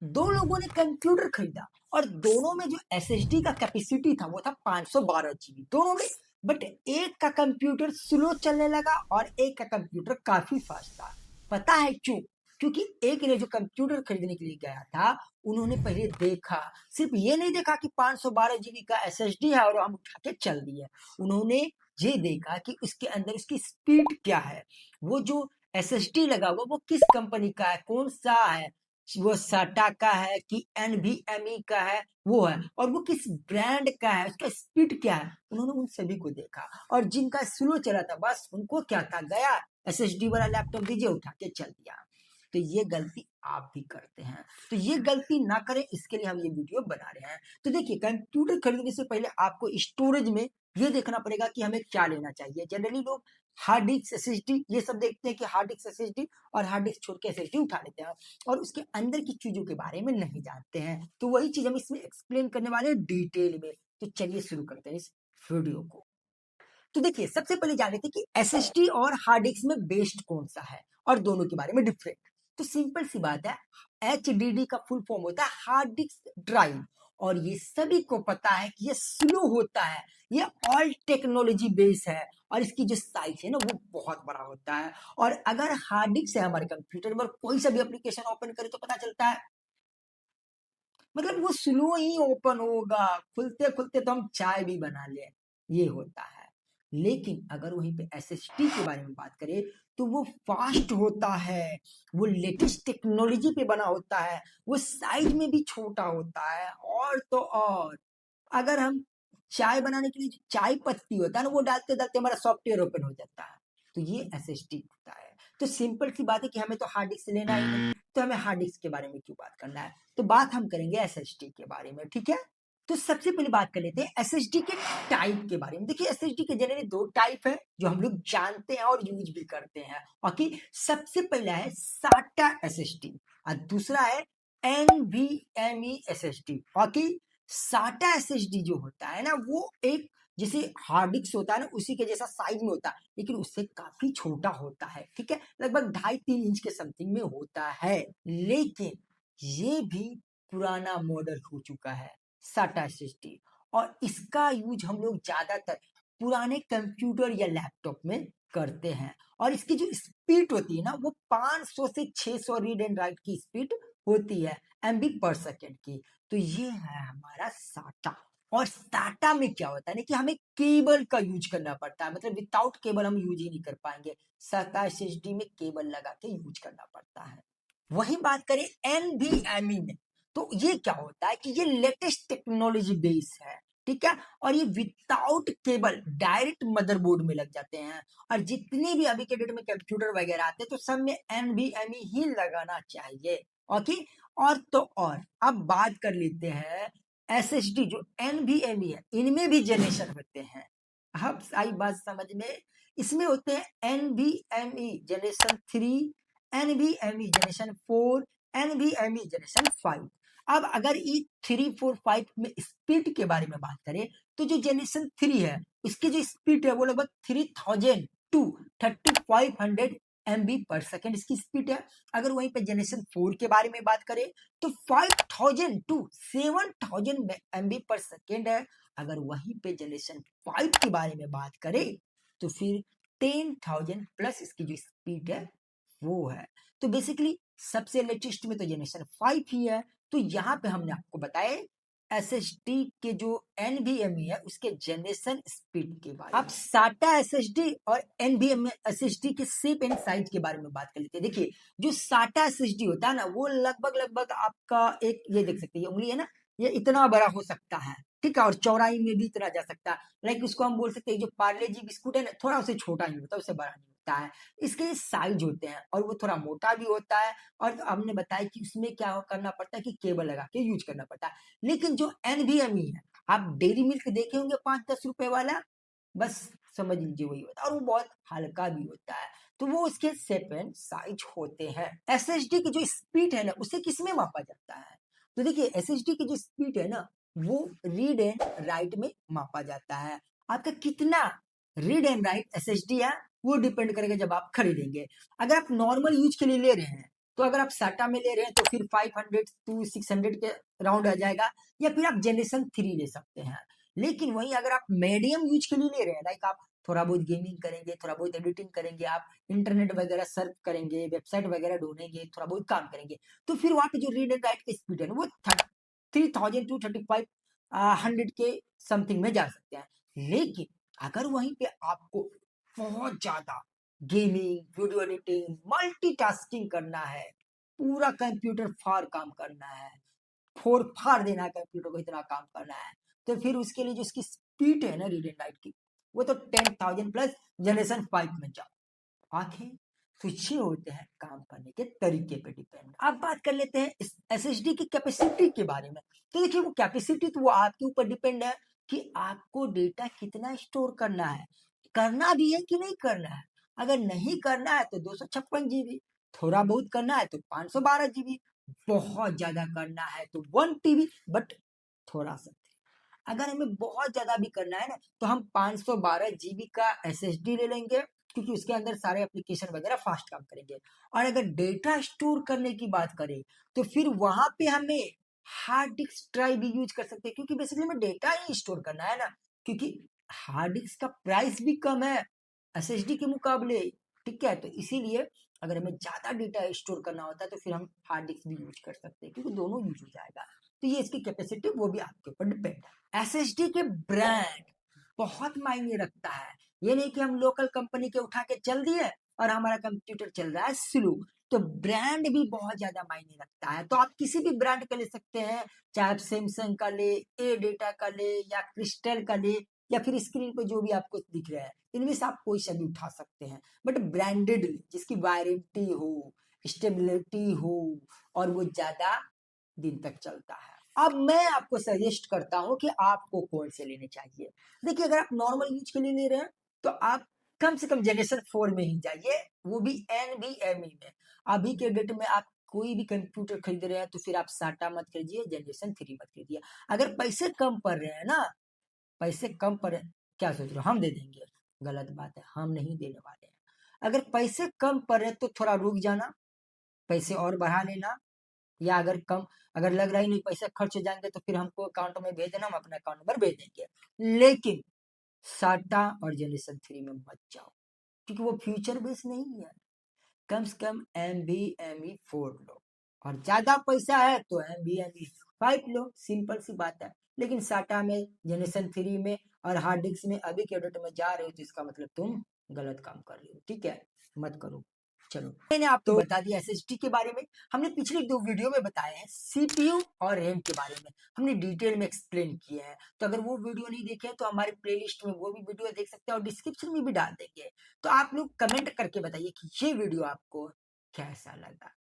दो लोगों ने कंप्यूटर खरीदा और दोनों में जो एसएसडी का कैपेसिटी था वो था 512 जीबी दोनों में। बट एक का कंप्यूटर स्लो चलने लगा और एक का कंप्यूटर काफी फास्ट था। पता है क्यों? क्योंकि एक ने जो कंप्यूटर खरीदने के लिए गया था, उन्होंने पहले देखा, सिर्फ ये नहीं देखा कि 512 जीबी का एसएसडी है और हम उठा के चल दिए। उन्होंने ये देखा कि उसके अंदर उसकी स्पीड क्या है, वो जो एसएसडी लगा हुआ वो किस कंपनी का है, कौन सा है, वो साटा का है कि एनवीएमई का है, वो है, और वो किस ब्रांड का है, उसका स्पीड क्या है। उन्होंने उन सभी को देखा और जिनका स्लो चला था बस उनको क्या था, गया एसएसडी वाला लैपटॉप दीजिए, उठा के चल दिया। तो ये गलती आप भी करते हैं, तो ये गलती ना करें इसके लिए हम ये वीडियो बना रहे हैं। तो देखिए, कंप्यूटर खरीदने से पहले आपको स्टोरेज में ये देखना पड़ेगा कि हमें क्या लेना चाहिए। जनरली लोग हार्ड डिस्क एसएसडी ये सब देखते हैं कि हार्ड डिस्क एसएसडी, और हार्ड डिस्क छोड़ के एसएसडी उठा लेते हैं और उसके अंदर की चीजों के बारे में नहीं जानते हैं। तो वही चीज हम इसमें एक्सप्लेन करने वाले हैं डिटेल में। तो चलिए शुरू करते हैं इस वीडियो को। तो देखिए, सबसे पहले जान लेते हैं कि एसएसडी और हार्ड डिस्क में बेस्ट कौन सा है और दोनों के बारे में डिफरेंट। तो सिंपल सी बात है, एचडीडी का फुल फॉर्म होता है हार्ड डिस्क ड्राइव, और ये सभी को पता है कि ये स्लो होता है, ये ऑल टेक्नोलॉजी बेस है, और इसकी जो साइज है ना वो बहुत बड़ा होता है। और अगर हार्ड डिस्क है हमारे कंप्यूटर पर, कोई सा भी एप्लीकेशन ओपन करे तो पता चलता है, मतलब वो स्लो ही ओपन होगा, खुलते खुलते तो हम चाय भी बना ले, ये होता है। लेकिन अगर वहीं पे एसएसडी के बारे में बात करें तो वो फास्ट होता है, वो लेटेस्ट टेक्नोलॉजी पे बना होता है, वो साइज में भी छोटा होता है, और तो और अगर हम चाय बनाने के लिए जो चाय पत्ती होता है ना वो डालते डालते हमारा सॉफ्टवेयर ओपन हो जाता है, तो ये एसएसडी होता है। तो सिंपल सी बात है कि हमें तो हार्ड डिस्क लेना ही नहीं, तो हमें हार्ड डिस्क के बारे में क्यों बात करना है। तो बात हम करेंगे एसएसडी के बारे में, ठीक है। तो सबसे पहले बात कर लेते हैं एसएसडी के टाइप के बारे में। देखिए, एसएसडी के जनरली दो टाइप है जो हम लोग जानते हैं और यूज भी करते हैं। ओके, सबसे पहला है साटा एसएसडी और दूसरा है एनवीएमई एसएसडी। ओके, साटा एसएसडी जो होता है ना वो एक जैसे हार्ड डिस्क होता है ना उसी के जैसा साइज में होता है, लेकिन उससे काफी छोटा होता है, ठीक है, लगभग 2.5-3 इंच के समथिंग में होता है। लेकिन ये भी पुराना मॉडल हो चुका है साटा एसएसडी, और इसका यूज हम लोग ज्यादातर पुराने कंप्यूटर या लैपटॉप में करते हैं। और इसकी जो स्पीड होती है ना वो 500 से 600 रीड एंड राइट की स्पीड होती है, एमबी पर सेकेंड की। तो ये है हमारा साटा। और साटा में क्या होता है ना कि हमें केबल का यूज करना पड़ता है, मतलब विदाउट केबल हम यूज ही नहीं कर पाएंगे, साटा एसएसडी में केबल लगा के यूज करना पड़ता है। वही बात करें एनवीएमई में, तो ये क्या होता है कि ये लेटेस्ट टेक्नोलॉजी बेस है, ठीक है, और ये विदाउट केबल डायरेक्ट मदरबोर्ड में लग जाते हैं। और जितने भी अभी के डेट में कंप्यूटर वगैरह आते हैं तो सब में एनवीएमई ही लगाना चाहिए। ओके, और तो और अब बात कर लेते हैं एसएसडी जो एनवीएमई है, इनमें भी जनरेशन होते हैं। अब आई बात समझ में, इसमें होते हैं NVMe generation 3, NVMe generation 4, NVMe generation 5। अब अगर ये 3, 4, 5 में स्पीड के बारे में बात करें तो जो जनरेशन 3 है इसकी जो स्पीड है वो लगभग 3000 to 3500 MB/s इसकी स्पीड है। अगर वहीं पे जनरेशन 4 के बारे में बात करें तो 5000 to 7000 MB/s है। अगर वहीं पे जनरेशन 5 के बारे में बात करें तो फिर 10,000 प्लस इसकी जो स्पीड है वो है। तो बेसिकली सबसे लेटेस्ट में तो जनरेशन 5 ही है। तो यहाँ पे हमने आपको बताया एसएसडी के जो एनवीएमई है उसके जनरेशन स्पीड के बारे में। अब साटा एसएसडी और एनवीएमई एसएसडी के शेप एंड साइज के बारे में बात कर लेते हैं। देखिए, जो साटा एसएसडी होता है ना वो लगभग लगभग आपका एक, ये देख सकते हैं, ये उंगली है ना, ये इतना बड़ा हो सकता है, ठीक है, और चौड़ाई में भी इतना जा सकता है। लाइक उसको हम बोल सकते हैं जो पार्ले जी बिस्कुट है ना, थोड़ा उसे छोटा ही होता है, उससे बड़ा नहीं होता है। इसके साइज होते हैं और वो थोड़ा मोटा भी होता है, और हमने बताया कि उसमें क्या करना पड़ता है कि केबल लगा के यूज करना पड़ता है। लेकिन जो एनवीएमई है, आप डेयरी मिल्क देखे होंगे 5-10 रुपए वाला, बस समझ लीजिए वही होता है, और वो बहुत हल्का भी होता है। तो वो उसके शेप एंड साइज होते हैं। एसएसडी की जो स्पीड है ना उसे किसमें मापा जाता है? तो देखिए, एसएसडी की जो स्पीड है ना वो रीड एंड राइट में मापा जाता है। आपका कितना रीड एंड राइट एसएसडी है वो डिपेंड करेगा जब आप खरीदेंगे। अगर आप नॉर्मल यूज के लिए ले रहे हैं तो अगर आप साटा में ले रहे हैं तो फिर 500 टू 600 के राउंड आ जाएगा, या फिर आप जनरेशन 3 ले सकते हैं। लेकिन वहीं अगर आप मीडियम यूज के लिए ले रहे हैं, लाइक आप थोड़ा बहुत गेमिंग करेंगे, थोड़ा बहुत एडिटिंग करेंगे, आप इंटरनेट वगैरह सर्च करेंगे, वेबसाइट वगैरह ढूंढेंगे, थोड़ा बहुत काम करेंगे, तो फिर वहाँ पे जो रीड एंड राइट की स्पीड है ना, वो 3000 टू 3500 के समथिंग में जा सकते हैं। लेकिन अगर वहीं पे आपको बहुत ज्यादा गेमिंग, वीडियो एडिटिंग, मल्टीटास्किंग करना है, पूरा कंप्यूटर फार काम करना है, फोड़ फाड़ देना है कंप्यूटर को, इतना काम करना है, तो फिर उसके लिए जो उसकी स्पीड है ना रीड एंड राइट की, वो तो 10,000 प्लस जनरेशन 5 में जाओ। आंखें तुच्छे होते हैं काम करने के तरीके पे डिपेंड। अब बात कर लेते हैं इस एसएसडी की कैपेसिटी के बारे में। तो देखिए वो कैपेसिटी तो वो आपके ऊपर डिपेंड है कि आपको डेटा कितना स्टोर करना है, करना भी है कि नहीं करना है। अगर नहीं करना है तो 256 जीबी, थोड़ा बहुत करना है तो 512 जीबी, बहुत ज्यादा करना है तो 1 TB, बट थोड़ा सा। अगर हमें बहुत ज्यादा भी करना है ना तो हम 512 जीबी का एसएसडी ले लेंगे, क्योंकि उसके अंदर सारे एप्लीकेशन वगैरह फास्ट काम करेंगे। और अगर डेटा स्टोर करने की बात करें तो फिर वहां पे हमें हार्ड डिस्क ड्राइव भी यूज कर सकते हैं, क्योंकि बेसिकली हमें डेटा ही स्टोर करना है ना, क्योंकि हार्ड डिस्क का प्राइस भी कम है एसएसडी के मुकाबले। ठीक है, तो इसीलिए अगर हमें ज्यादा डेटा स्टोर करना होता है तो फिर हम हार्ड डिस्क भी यूज कर सकते हैं, क्योंकि दोनों यूज हो जाएगा। तो ये इसकी कैपेसिटी वो भी आपके ऊपर डिपेंड है। एसएसडी के ब्रांड बहुत मायने रखता है। ये नहीं कि हम लोकल कंपनी के उठा के चल दिए और हमारा कंप्यूटर चल रहा है स्लो। तो ब्रांड भी बहुत ज्यादा मायने रखता है। तो आप किसी भी ब्रांड का ले सकते हैं, चाहे आप सैमसंग का ले, ए डेटा का ले, या क्रिस्टल का ले, या फिर स्क्रीन पे जो भी आपको दिख रहा है, इनमें से आप कोई सा भी उठा सकते हैं, बट ब्रांडेड जिसकी वारंटी हो, स्टेबिलिटी हो, और वो ज्यादा दिन तक चलता है। अब मैं आपको सजेस्ट करता हूं कि आपको कौन से लेने चाहिए। देखिए अगर आप नॉर्मल यूज के लिए ले रहे हैं तो आप कम से कम जनरेशन 4 में ही जाइए, वो भी NVMe में। अभी के डेट में आप कोई भी कंप्यूटर खरीद रहे हैं तो फिर आप साटा मत खरीदिए, जनरेशन 3 मत खरीदिए। अगर पैसे कम पड़ रहे हैं ना, पैसे कम पड़, क्या सोच रहे हो हम दे देंगे? गलत बात है, हम नहीं देने वाले हैं। अगर पैसे कम पड़ रहे तो थोड़ा रुक जाना, पैसे और बढ़ा लेना, या अगर लग रहा ही नहीं पैसे खर्च हो जाएंगे तो फिर हमको अकाउंट में भेज देना, हम अपना अकाउंट नंबर भेज देंगे। लेकिन साटा और जनरेशन 3 में मत जाओ, क्योंकि वो फ्यूचर बेस नहीं है। कम से कम NVMe 4 लो, और ज्यादा पैसा है तो NVMe 5 लो, सिंपल सी बात है। लेकिन साटा में, जनरेशन 3 में और हार्ड डिस्क में अभी के डेट में जा रहे हो तो इसका मतलब तुम गलत काम कर रहे हो। ठीक है, मत करो। चलो, मैंने आपको बता दिया एसएसडी के बारे में। हमने पिछले 2 वीडियो में बताए हैं सीपीयू और रैम के बारे में, हमने डिटेल में एक्सप्लेन किया है। तो अगर वो वीडियो नहीं देखे तो हमारे प्लेलिस्ट में वो भी वीडियो देख सकते हैं, और डिस्क्रिप्शन में भी डाल देंगे। तो आप लोग कमेंट करके बताइए कि ये वीडियो आपको कैसा लगा।